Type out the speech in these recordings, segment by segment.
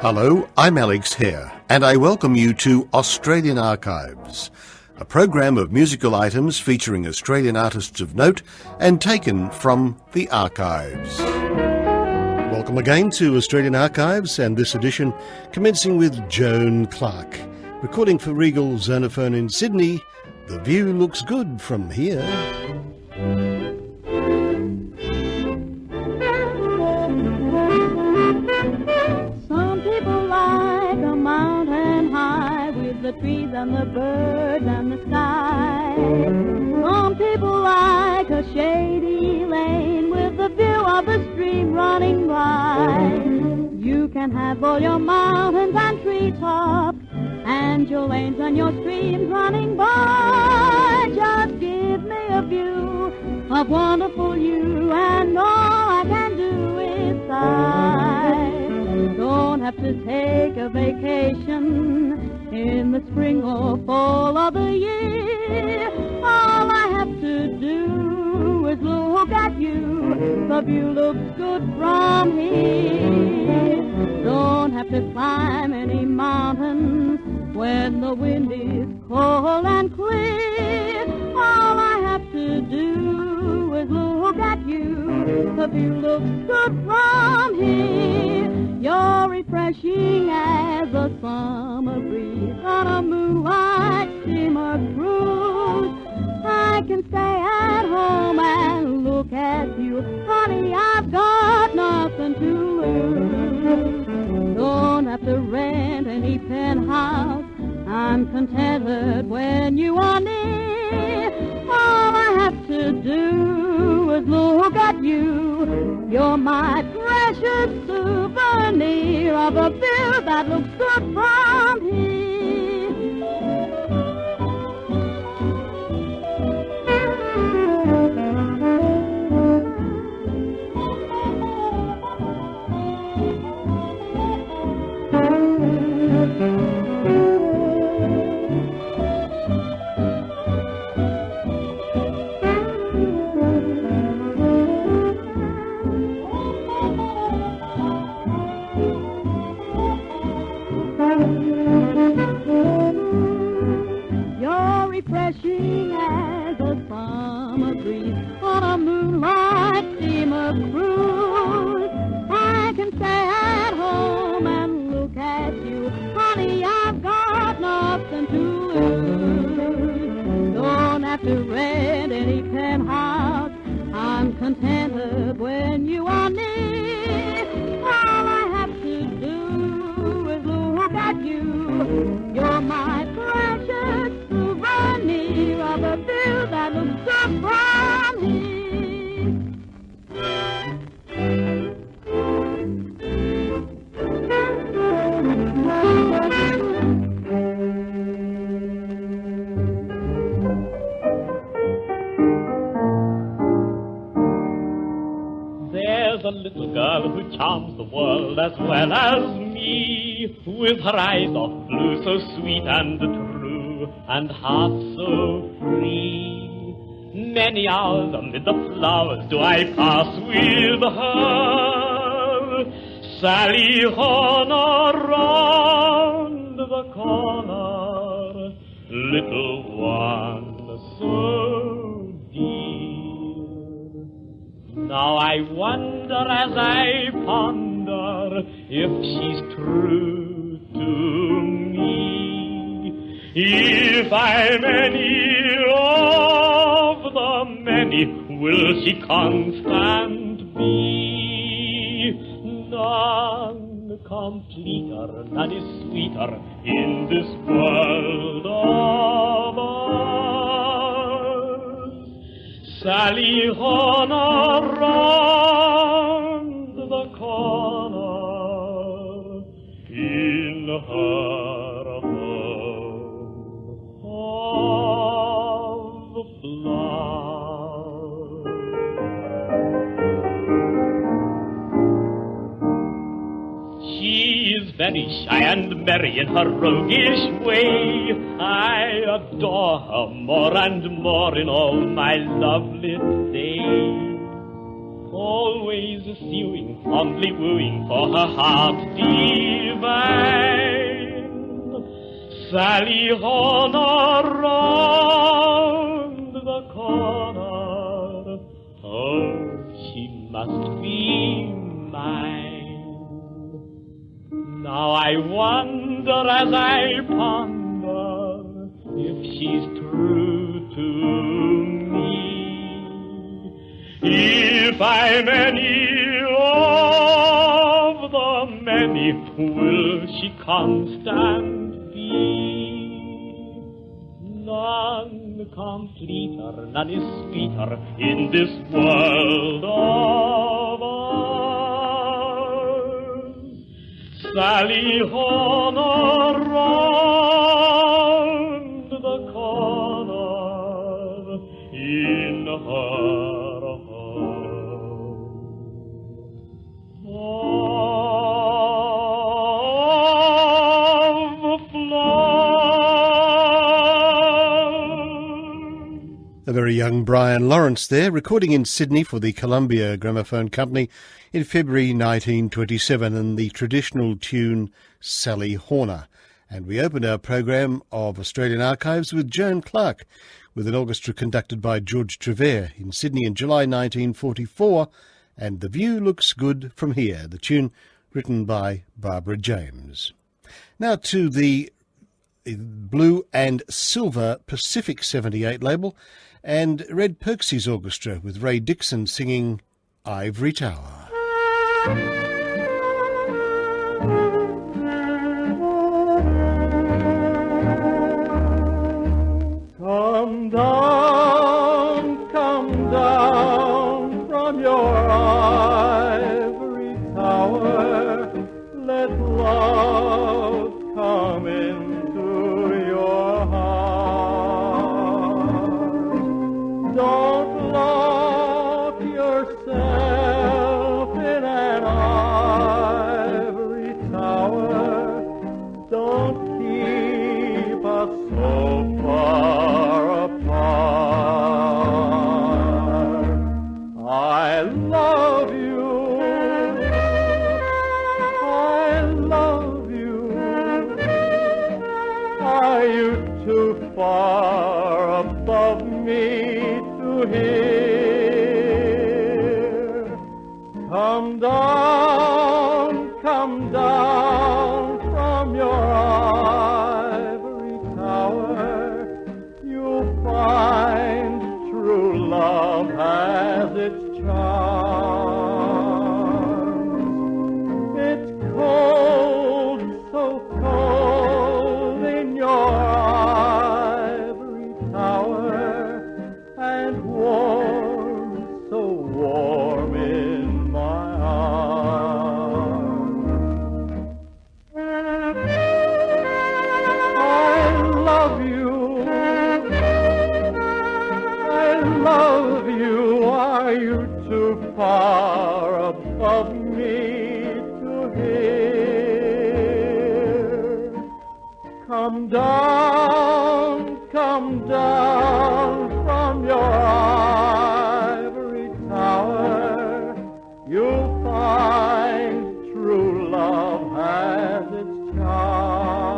Hello, I'm Alex Hare, and I welcome you to Australian Archives, a program of musical items featuring Australian artists of note and taken from the archives. Welcome again to Australian Archives, and this edition commencing with Joan Clark. Recording for Regal Zonophone in Sydney, the view looks good from here. Some people like a mountain high with the trees and the birds and the sky. Some people like a shady lane with the view of a stream running by. You can have all your mountains and treetops and your lanes and your streams running by. Just give me a view of wonderful you, and all I can do is sigh. Don't have to take a vacation in the spring or fall of the year. All I have to do is look at you. The view looks good from here. Don't have to climb any mountains when the wind is cold and clear. All I have to do is look at you. The view looks good from here. You're refreshing as a summer breeze on a moonlight steamer cruise. I can stay at home and look at you. Honey, I've got nothing to lose. Don't have to rent any penthouse. I'm contented when you are near. All I have to do is look at you. You're my precious souvenir of a view that looks good from here. Refreshing as a summer breeze on a moonlight steamer cruise. I can stay at home and look at you. Honey, I've got nothing to lose. Don't have to rent any penthouse. I'm contented when you are near. All I have to do is look at you. You're my precious souvenir of a view that looks good from here. There's a little girl who charms the world as well as me, with her eyes of blue so sweet and true, and heart so free. Many hours amid the flowers do I pass with her. Sally on around the corner, little one so dear. Now I wonder as I ponder if she's true to me. If I'm any of the many, will she constant be? None completer, none is sweeter in this world of ours. Sally on around the corner in her home of flowers. She is very shy and merry in her roguish way. I adore her more and more in all my lovely days. Always sewing, fondly wooing for her heart desire. divine. Sally Horner round the corner, oh, she must be mine. Now I wonder as I ponder if she's true to me. If I'm any of the many, will she constant be? None completer, none is sweeter in this world of ours. Sally Horner round the corner in her The very young Brian Lawrence there, recording in Sydney for the Columbia Gramophone Company in February 1927, and the traditional tune Sally Horner. And we opened our program of Australian Archives with Joan Clark, with an orchestra conducted by George Trevere in Sydney in July 1944, and The View Looks Good From Here, the tune written by Barbara James. Now to the Blue and Silver Pacific 78 label, and Red Perksy's orchestra with Ray Dixon singing Ivory Tower. Come down from your ivory tower, let love come into your heart. Don't lock yourself in an ivory tower. Don't keep us so far apart. I love you. I love you. Are you too far above me to hear? Come down from your ivory tower. You'll find true love has its charms. It's cold, so cold in your ivory tower, and warm, so warm in my arms. I love you. I love you. Are you too far above me to hear? Come down from your ivory tower. You'll find true love has its charm.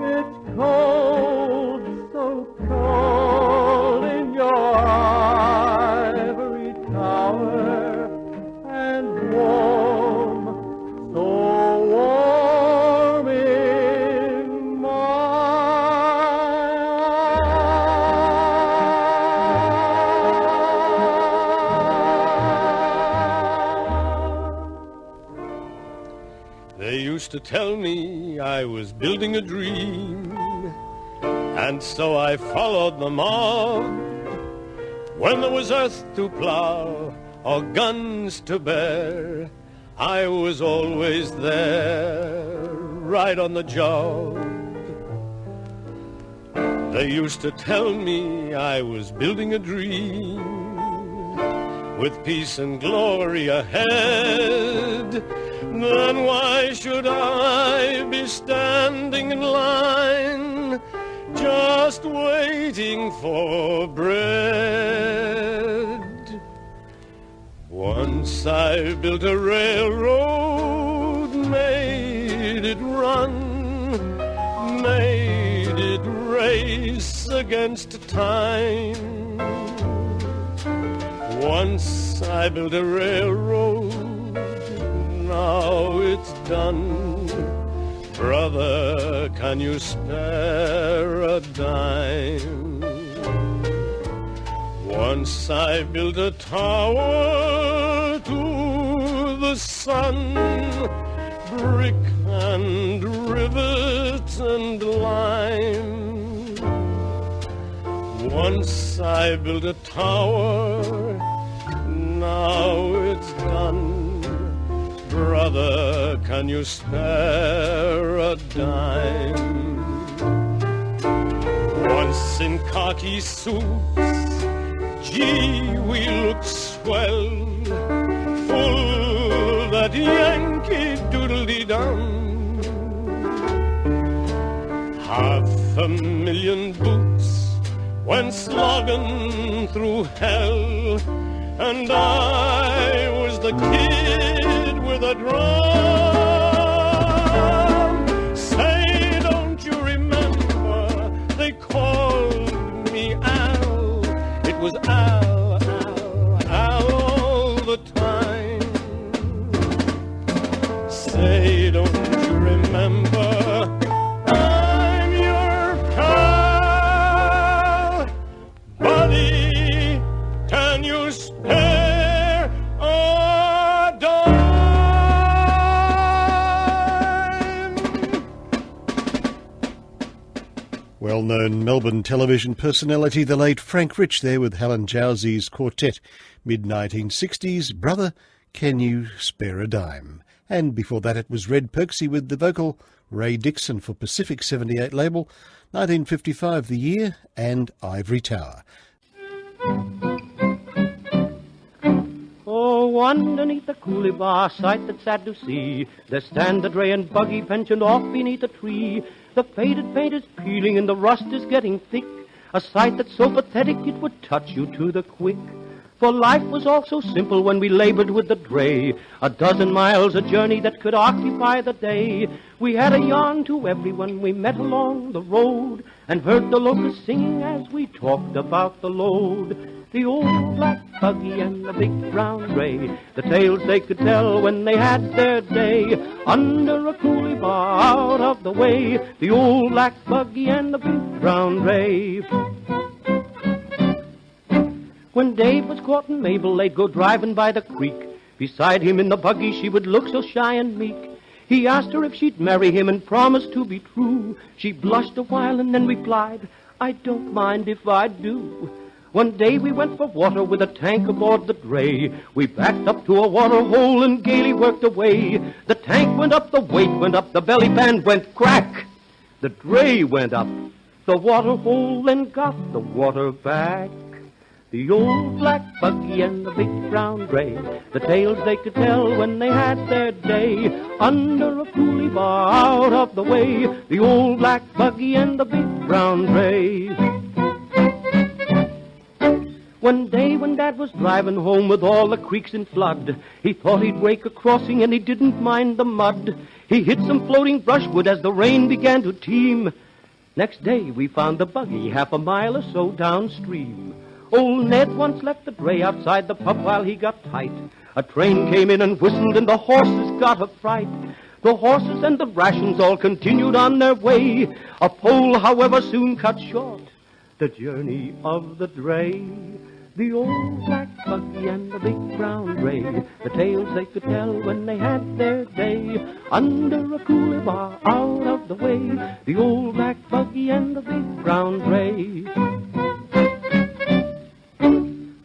It's cold, so cold in your ivory tower, and warm, so warm in my arms. They used to tell me I was building a dream, and so I followed the mob. When there was earth to plow or guns to bear, I was always there, right on the job. They used to tell me I was building a dream, with peace and glory ahead. Then why should I be standing in line, just waiting for bread? Once I built a railroad it run, made it race against time. Once I built a railroad, now it's done. Brother, can you spare a dime? Once I built a tower to the sun, brick and rivet and lime. Once I built a tower, now it's done. Brother, can you spare a dime? Once in khaki suits, gee, we looked swell, full that Yankee doodle-dee-dum. 500,000 boots went slogging through hell, and I was the kid with a drum. Say, don't you remember, they called me Al. It was Al, Al, Al all the time. Say, don't you remember, I'm your pal. Buddy, can you spare a dime? Well-known Melbourne television personality, the late Frank Rich, there with Helen Jowsey's quartet, mid-1960s, Brother, Can You Spare a Dime? And before that it was Red Perksy with the vocal, Ray Dixon for Pacific 78 label, 1955 the year, and Ivory Tower. Oh, underneath the coolie bar, sight that's sad to see, there stand the dray and buggy pensioned off beneath a tree. The faded paint is peeling and the rust is getting thick, a sight that's so pathetic it would touch you to the quick. For life was all so simple when we labored with the dray, 12 miles a journey that could occupy the day. We had a yarn to everyone we met along the road, and heard the locusts singing as we talked about the load. The old black buggy and the big brown dray, the tales they could tell when they had their day. Under a coolie bar out of the way, the old black buggy and the big brown dray. When Dave was courting Mabel, they'd go driving by the creek. Beside him in the buggy, she would look so shy and meek. He asked her if she'd marry him and promised to be true. She blushed a while and then replied, I don't mind if I do. One day we went for water with a tank aboard the dray. We backed up to a water hole and gaily worked away. The tank went up, the weight went up, the belly band went crack. The dray went up, the water hole then got the water back. The old black buggy and the big brown dray, the tales they could tell when they had their day. Under a coolie bar out of the way, the old black buggy and the big brown dray. One day when Dad was driving home with all the creeks in flood, he thought he'd rake a crossing and he didn't mind the mud. He hit some floating brushwood as the rain began to teem. Next day we found the buggy half a mile or so downstream. Old Ned once left the dray outside the pub while he got tight. A train came in and whistled and the horses got a fright. The horses and the rations all continued on their way. A pole, however, soon cut short the journey of the dray. The old black buggy and the big brown dray, the tales they could tell when they had their day. Under a coolie bar out of the way, the old black buggy and the big brown dray.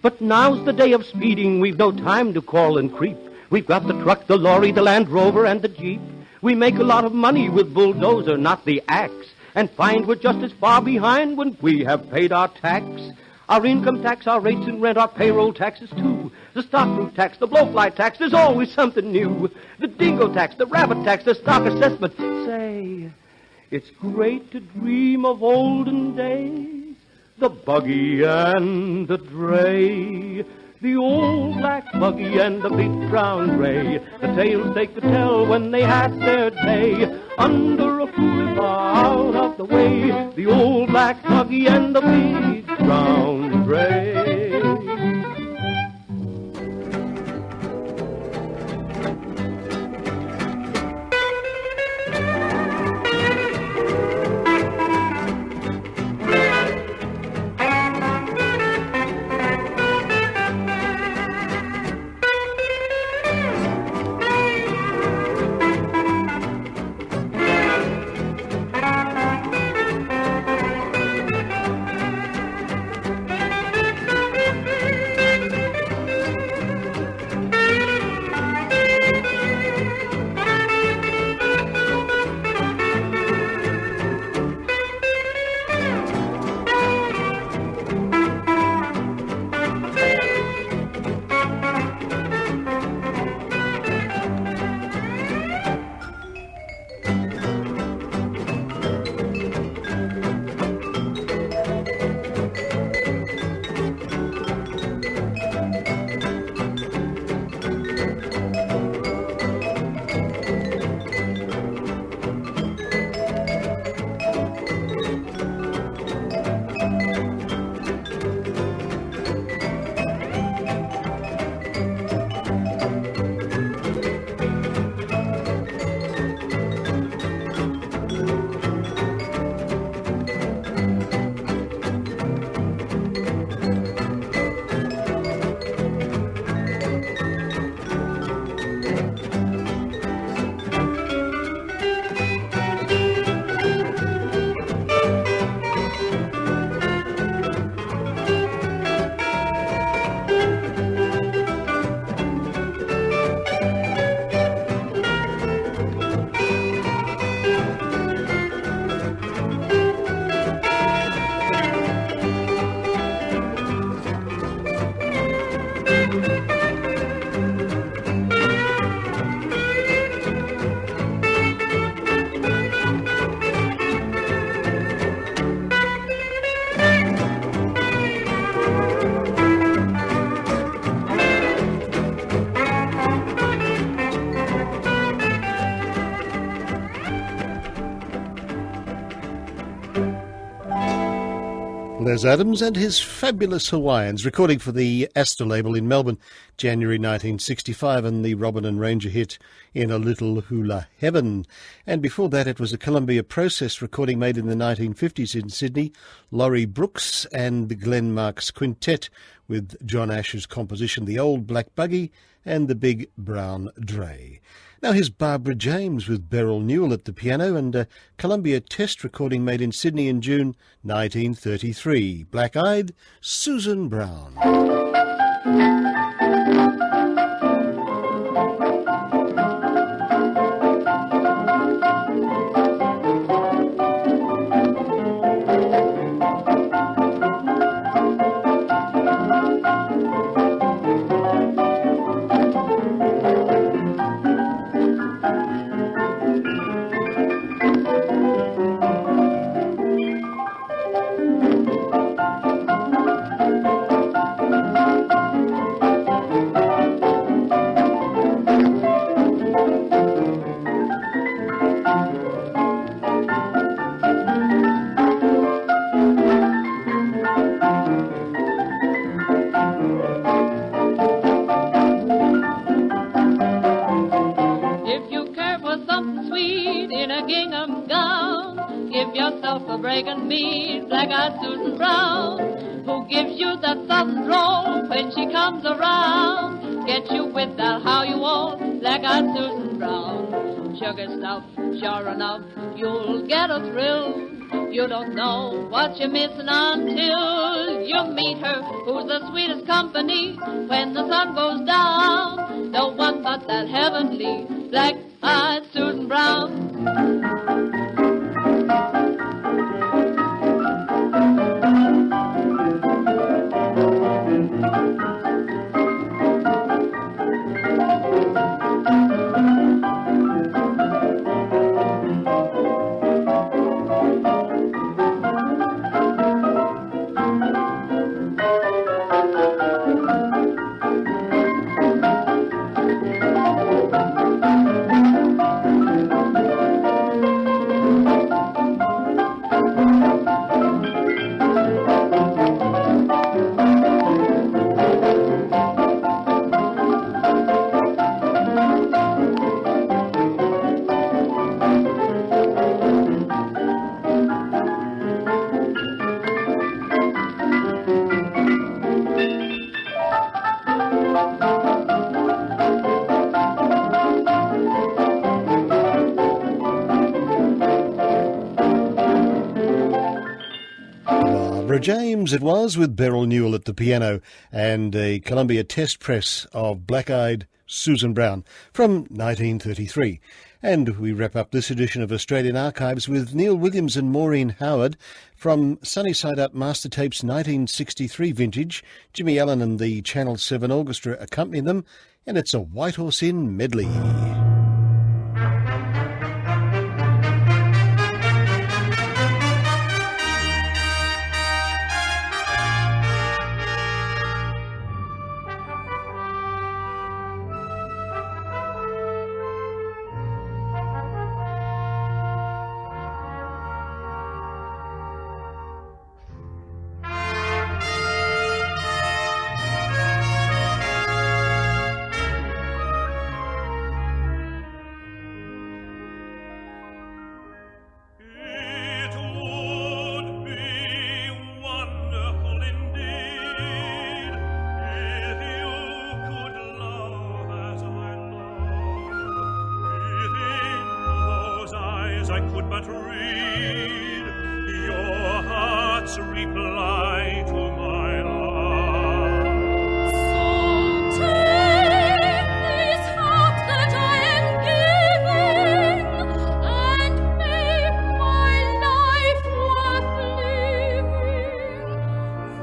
But now's the day of speeding, we've no time to crawl and creep. We've got the truck, the lorry, the Land Rover, and the Jeep. We make a lot of money with bulldozer, not the axe, and find we're just as far behind when we have paid our tax. Our income tax, our rates and rent, our payroll taxes too. The stock route tax, the blowfly tax, there's always something new. The dingo tax, the rabbit tax, the stock assessment. Say, it's great to dream of olden days. The buggy and the dray, the old black buggy and the big brown gray. The tales they could tell when they had their day. Under a cooler out of the way, the old black buggy and the big brown gray. Les Adams and his Fabulous Hawaiians, recording for the Astor label in Melbourne, January 1965, and the Robin and Ranger hit In a Little Hula Heaven. And before that, it was a Columbia Process recording made in the 1950s in Sydney, Laurie Brooks and the Glenn Marks Quintet, with John Ash's composition The Old Black Buggy and the Big Brown Dray. Now here's Barbara James with Beryl Newell at the piano, and a Columbia test recording made in Sydney in June 1933. Black-Eyed Susan Brown. Breaking me, black-eyed Susan Brown, who gives you that southern roll when she comes around. Get you with that how you want, black-eyed Susan Brown. Sugar stuff, sure enough, you'll get a thrill. You don't know what you're missing until you meet her, who's the sweetest company when the sun goes down. No one but that heavenly black-eyed Susan Brown. Deborah James it was, with Beryl Newell at the piano, and a Columbia test press of Black-Eyed Susan Brown from 1933. And we wrap up this edition of Australian Archives with Neil Williams and Maureen Howard from Sunny Side Up Master Tapes 1963 vintage. Jimmy Allen and the Channel 7 Orchestra accompany them, and it's a White Horse Inn medley. I could but read your heart's reply to my love. So take this heart that I am giving, and make my life worth living.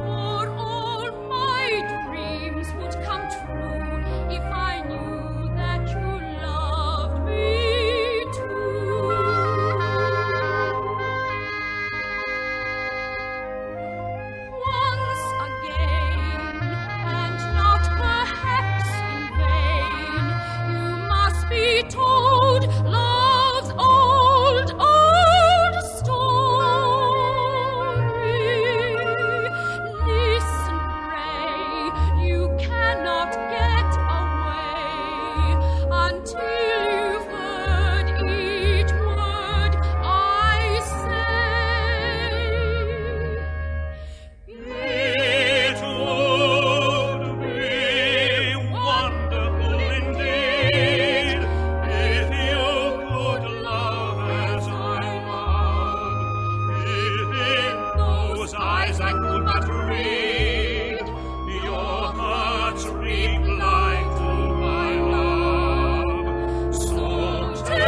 For all my dreams would come true if I knew that you loved me too. Once again, and not perhaps in vain, you must be told love's old, old story. Listen, pray, you cannot get away until you've heard each word I say. It would be wonderful indeed if you could love as I love. If in those eyes I could but read your heart's reply to my love. So take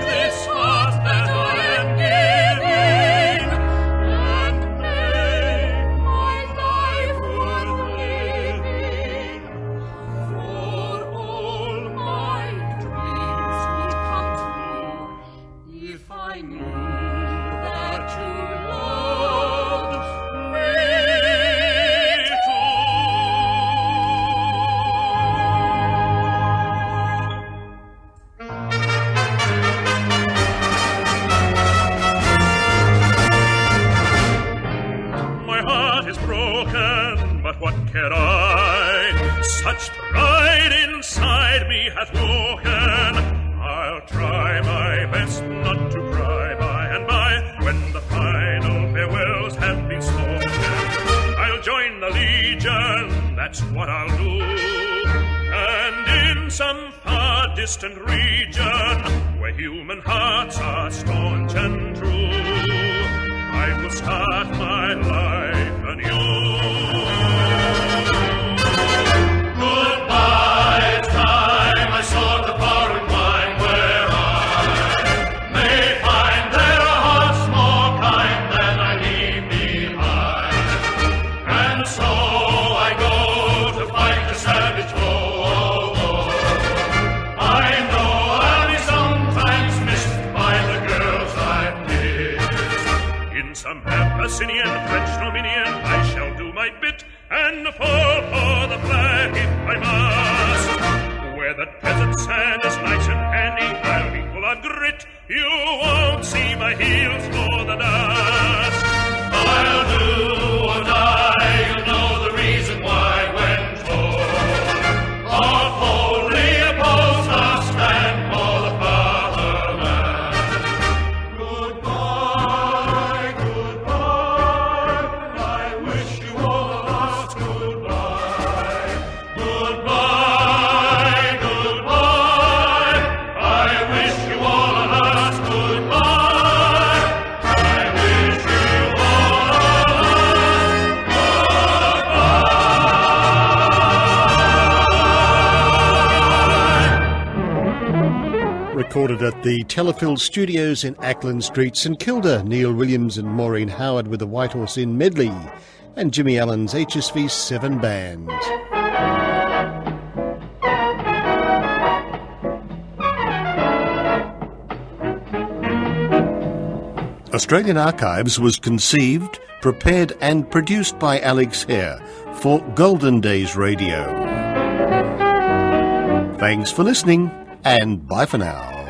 this heart that I am giving, and make my life worth living. For all my dreams would come true if I knew that you loved me too. My heart is broken, but what care I? Such pride inside me hath woken. I'll try my best not to cry by and by, when the final farewells have been spoken. I'll join the Legion, that's what I'll do, and in some far distant region, where human hearts are staunch and true, I will start my life anew. Goodbye, it's time I sought the foreign clime, where I may find there are hearts more kind than I leave behind. And so I go to fight the savage foe, although I know I'll be sometimes missed by the girls I've missed. In some Abyssinian French dominion I shall do my bit and fall for the flag if I must. Where the desert sand is nice and handy, I'll be full of grit. You won't see my heels for the dust. I'll do or die, you know the reason why when told. Or boldly opposed, I'll stand for the fatherland. Goodbye, goodbye, I wish you all of us goodbye. Goodbye, goodbye, I wish you all of us goodbye. I wish Recorded at the Telefill Studios in Ackland Street, St Kilda. Neil Williams and Maureen Howard with the White Horse Inn medley, and Jimmy Allen's HSV 7 band. Australian Archives was conceived, prepared and produced by Alex Hare for Golden Days Radio. Thanks for listening, and bye for now.